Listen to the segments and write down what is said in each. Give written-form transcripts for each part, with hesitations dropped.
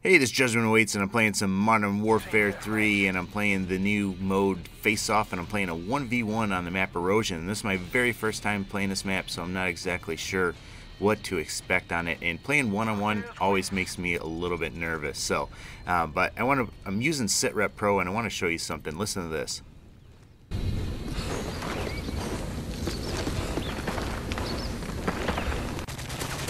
Hey, this is Judgment Awaits, and I'm playing some Modern Warfare 3, and I'm playing the new mode Face Off, and I'm playing a 1v1 on the map Erosion. And this is my very first time playing this map, so I'm not exactly sure what to expect on it. And playing one-on-one always makes me a little bit nervous. So, but I'm using SitRep Pro, and I want to show you something. Listen to this.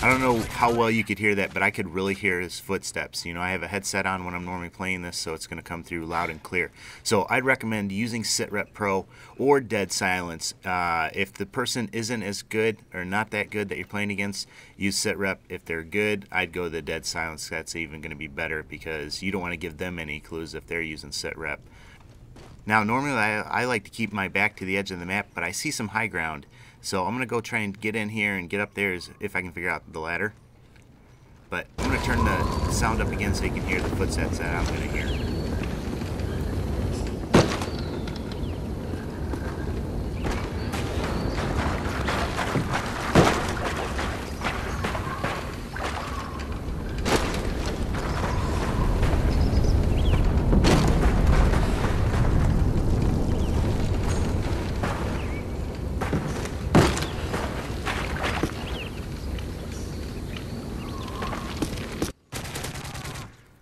I don't know how well you could hear that, but I could really hear his footsteps. You know, I have a headset on when I'm normally playing this, so it's going to come through loud and clear. So I'd recommend using SitRep Pro or Dead Silence. If the person isn't as good or not that good that you're playing against, use SitRep. If they're good, I'd go the Dead Silence. That's even going to be better because you don't want to give them any clues if they're using SitRep. Now, normally I like to keep my back to the edge of the map, but I see some high ground. So I'm going to go try and get in here and get up there if I can figure out the ladder. But I'm going to turn the sound up again so you can hear the footsteps that I'm going to hear.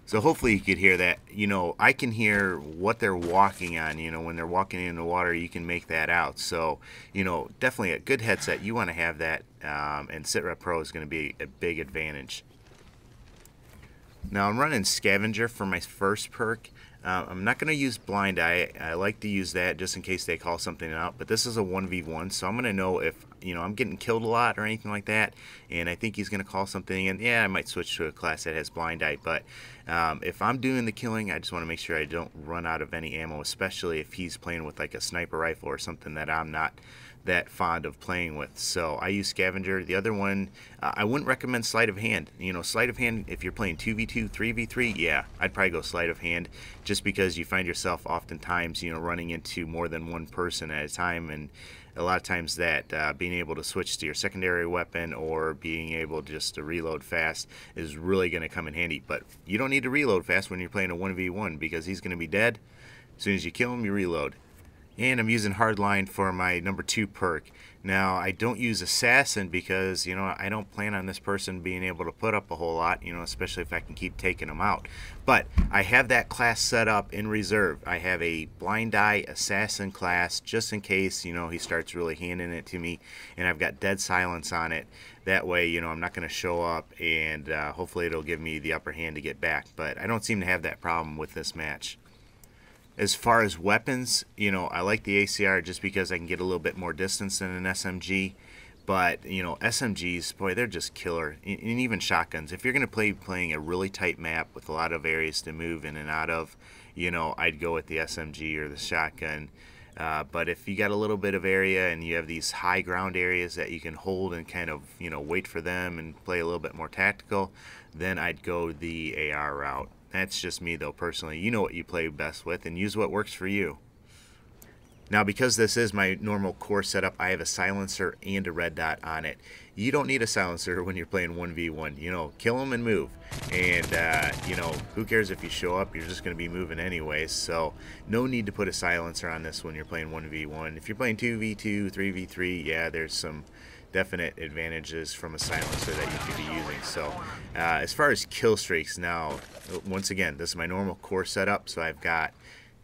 So hopefully you could hear that. You know, I can hear what they're walking on. You know, when they're walking in the water, you can make that out. So, you know, definitely a good headset. You want to have that, and SitRep Pro is going to be a big advantage. Now I'm running Scavenger for my first perk. I'm not going to use Blind Eye. I like to use that just in case they call something out. But this is a 1v1, so I'm going to know if, you know, I'm getting killed a lot or anything like that. And I think he's going to call something. And yeah, I might switch to a class that has Blind Eye. But if I'm doing the killing, I just want to make sure I don't run out of any ammo, especially if he's playing with like a sniper rifle or something that I'm not that fond of playing with. So I use Scavenger. The other one, I wouldn't recommend Sleight of Hand. You know, Sleight of Hand, if you're playing 2v2, 3v3, yeah, I'd probably go Sleight of Hand, just because you find yourself oftentimes, you know, running into more than one person at a time, and a lot of times that being able to switch to your secondary weapon or being able just to reload fast is really going to come in handy. But you don't need to reload fast when you're playing a 1v1 because he's going to be dead. As soon as you kill him, you reload. And I'm using Hardline for my number 2 perk. Now, I don't use Assassin because, you know, I don't plan on this person being able to put up a whole lot, you know, especially if I can keep taking them out. But I have that class set up in reserve. I have a Blind Eye Assassin class just in case, you know, he starts really handing it to me. And I've got Dead Silence on it. That way, you know, I'm not going to show up, and hopefully it'll give me the upper hand to get back. But I don't seem to have that problem with this match. As far as weapons, you know, I like the ACR just because I can get a little bit more distance than an SMG. But, you know, SMGs, boy, they're just killer. And even shotguns. If you're going to playing a really tight map with a lot of areas to move in and out of, you know, I'd go with the SMG or the shotgun. But if you got a little bit of area and you have these high ground areas that you can hold and kind of, you know, wait for them and play a little bit more tactical, then I'd go the AR route. That's just me, though, personally. You know what you play best with, and use what works for you. Now, because this is my normal core setup, I have a silencer and a red dot on it. You don't need a silencer when you're playing 1v1. You know, kill them and move. And, you know, who cares if you show up? You're just going to be moving anyways. So, no need to put a silencer on this when you're playing 1v1. If you're playing 2v2, 3v3, yeah, there's some definite advantages from a silencer that you could be using. So as far as Killstreaks, now once again, this is my normal core setup. So I've got,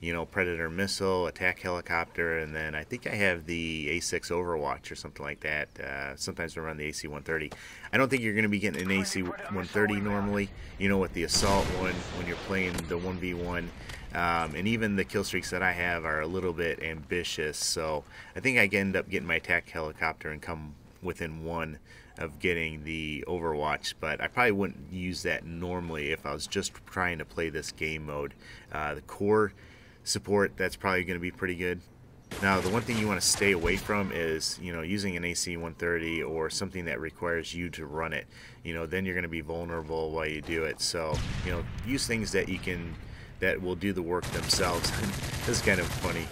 you know, Predator missile, attack helicopter, and then I think I have the A6 Overwatch or something like that. Sometimes we run the AC-130. I don't think you're going to be getting an AC-130 normally, you know, with the assault one when you're playing the 1v1. And even the Killstreaks that I have are a little bit ambitious. So I think I end up getting my attack helicopter and come within one of getting the Overwatch, but I probably wouldn't use that normally if I was just trying to play this game mode. The core support, that's probably going to be pretty good. Now, the one thing you want to stay away from is, you know, using an AC-130 or something that requires you to run it. You know, then you're going to be vulnerable while you do it. So, you know, use things that you can, that will do the work themselves. This is kind of funny.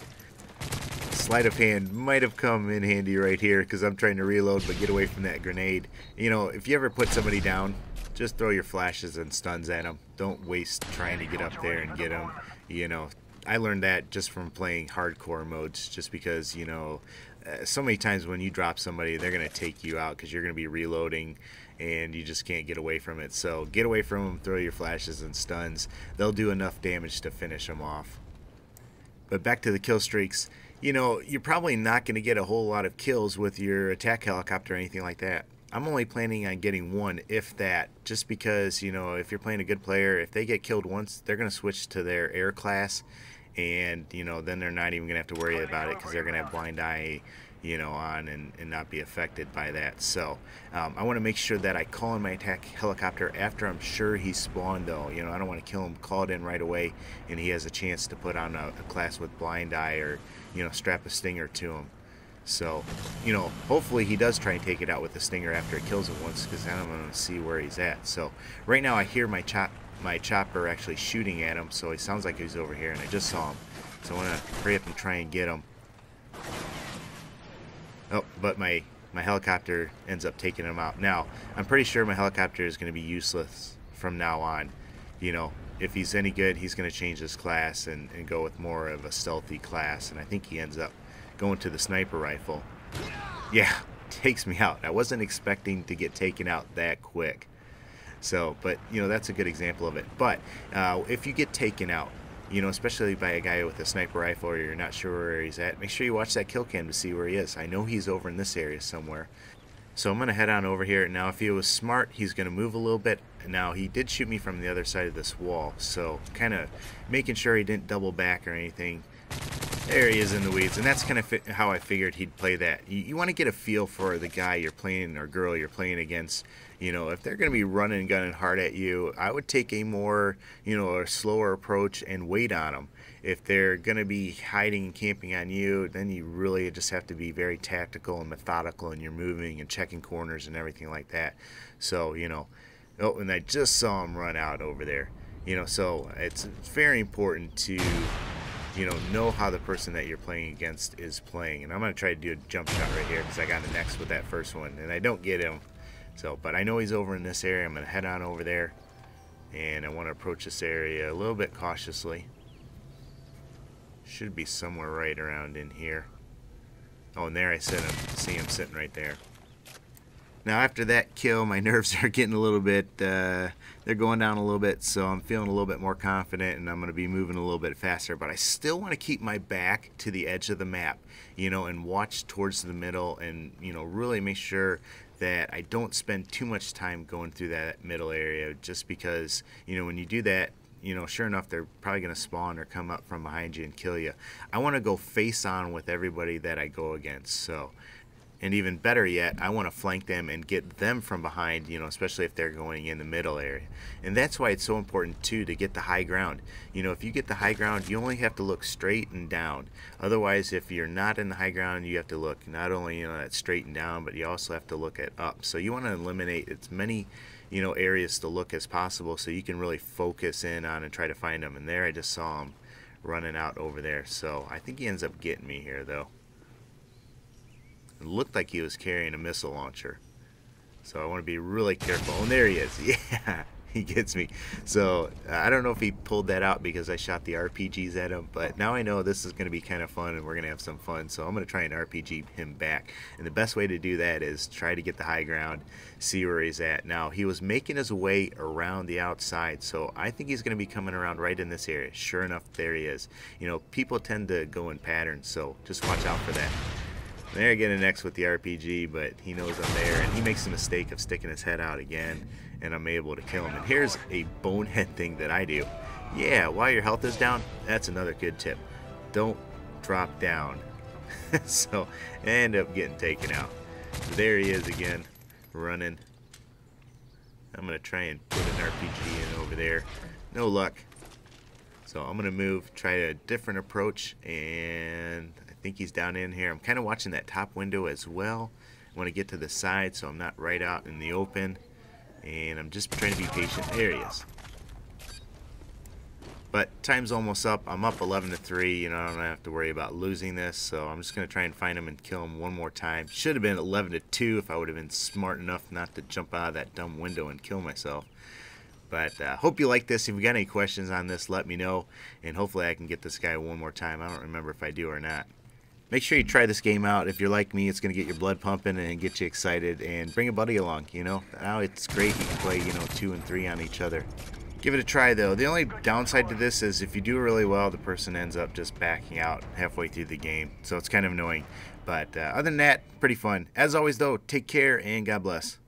sleight of hand might have come in handy right here because I'm trying to reload but get away from that grenade. You know, if you ever put somebody down, just throw your flashes and stuns at them. Don't waste trying to get up there and get them. You know, I learned that just from playing hardcore modes, just because, you know, so many times when you drop somebody, they're going to take you out because you're going to be reloading and you just can't get away from it. So get away from them, throw your flashes and stuns. They'll do enough damage to finish them off. But back to the kill streaks, you know, you're probably not going to get a whole lot of kills with your attack helicopter or anything like that. I'm only planning on getting one, if that, just because, you know, if you're playing a good player, if they get killed once, they're going to switch to their air class, and, you know, then they're not even going to have to worry about it because they're going to have blind eye, you know, on and not be affected by that. So I want to make sure that I call in my attack helicopter after I'm sure he's spawned, though. You know, I don't want to kill him, call it in right away, and he has a chance to put on a class with blind eye or, you know, strap a stinger to him. So, you know, hopefully he does try and take it out with the stinger after it kills him once, because then I'm going to see where he's at. So right now I hear my chopper actually shooting at him, so he sounds like he's over here, and I just saw him. So I want to hurry up and try and get him. Oh, but my helicopter ends up taking him out. Now, I'm pretty sure my helicopter is going to be useless from now on. You know, if he's any good, he's going to change his class and go with more of a stealthy class, and I think he ends up going to the sniper rifle. Yeah, takes me out. I wasn't expecting to get taken out that quick. So, but, you know, that's a good example of it. But if you get taken out, you know, especially by a guy with a sniper rifle, or you're not sure where he's at, make sure you watch that kill cam to see where he is. I know he's over in this area somewhere. So I'm going to head on over here. Now, if he was smart, he's going to move a little bit. Now, he did shoot me from the other side of this wall, so kind of making sure he didn't double back or anything. There he is in the weeds, and that's kind of how I figured he'd play that. You want to get a feel for the guy you're playing or girl you're playing against. You know, if they're going to be running and gunning hard at you, I would take a more, you know, a slower approach and wait on them. If they're going to be hiding and camping on you, then you really just have to be very tactical and methodical in your moving and checking corners and everything like that. So, you know, oh, and I just saw him run out over there. You know, so it's very important to, you know how the person that you're playing against is playing. And I'm going to try to do a jump shot right here because I got an X with that first one, and I don't get him. So, but I know he's over in this area. I'm going to head on over there, and I want to approach this area a little bit cautiously. Should be somewhere right around in here. Oh, and there I see him sitting right there. Now, after that kill, my nerves are getting a little bit, they're going down a little bit, so I'm feeling a little bit more confident, and I'm going to be moving a little bit faster, but I still want to keep my back to the edge of the map, you know, and watch towards the middle, and, you know, really make sure that I don't spend too much time going through that middle area, just because, you know, when you do that, you know, sure enough, they're probably going to spawn or come up from behind you and kill you. I want to go face on with everybody that I go against, so... And even better yet, I want to flank them and get them from behind, you know, especially if they're going in the middle area. And that's why it's so important, too, to get the high ground. You know, if you get the high ground, you only have to look straight and down. Otherwise, if you're not in the high ground, you have to look not only, you know, at straight and down, but you also have to look at up. So you want to eliminate as many, you know, areas to look as possible so you can really focus in on and try to find them. And there I just saw him running out over there. So I think he ends up getting me here, though. It looked like he was carrying a missile launcher, so I want to be really careful. And there he is. Yeah, he gets me. So I don't know if he pulled that out because I shot the RPGs at him, but now I know this is going to be kind of fun and we're going to have some fun, so I'm going to try and RPG him back. And the best way to do that is try to get the high ground, see where he's at. Now, he was making his way around the outside, so I think he's going to be coming around right in this area. Sure enough, there he is. You know, people tend to go in patterns, so just watch out for that. There, getting an X with the RPG, but he knows I'm there, and he makes the mistake of sticking his head out again, and I'm able to kill him. And here's a bonehead thing that I do. Yeah, while your health is down, that's another good tip. Don't drop down. So, I end up getting taken out. There he is again, running. I'm going to try and put an RPG in over there. No luck. So I'm going to move, try a different approach, and I think he's down in here. I'm kind of watching that top window as well. I want to get to the side so I'm not right out in the open. And I'm just trying to be patient. There he is. But time's almost up. I'm up 11-3. You know, I don't have to worry about losing this. So I'm just going to try and find him and kill him one more time. Should have been 11-2 if I would have been smart enough not to jump out of that dumb window and kill myself. But hope you like this. If you got any questions on this, let me know. And hopefully I can get this guy one more time. I don't remember if I do or not. Make sure you try this game out. If you're like me, it's going to get your blood pumping and get you excited. And bring a buddy along, you know. Now it's great. You can play, you know, 2 and 3 on each other. Give it a try, though. The only downside to this is if you do really well, the person ends up just backing out halfway through the game. So it's kind of annoying. But other than that, pretty fun. As always, though, take care and God bless.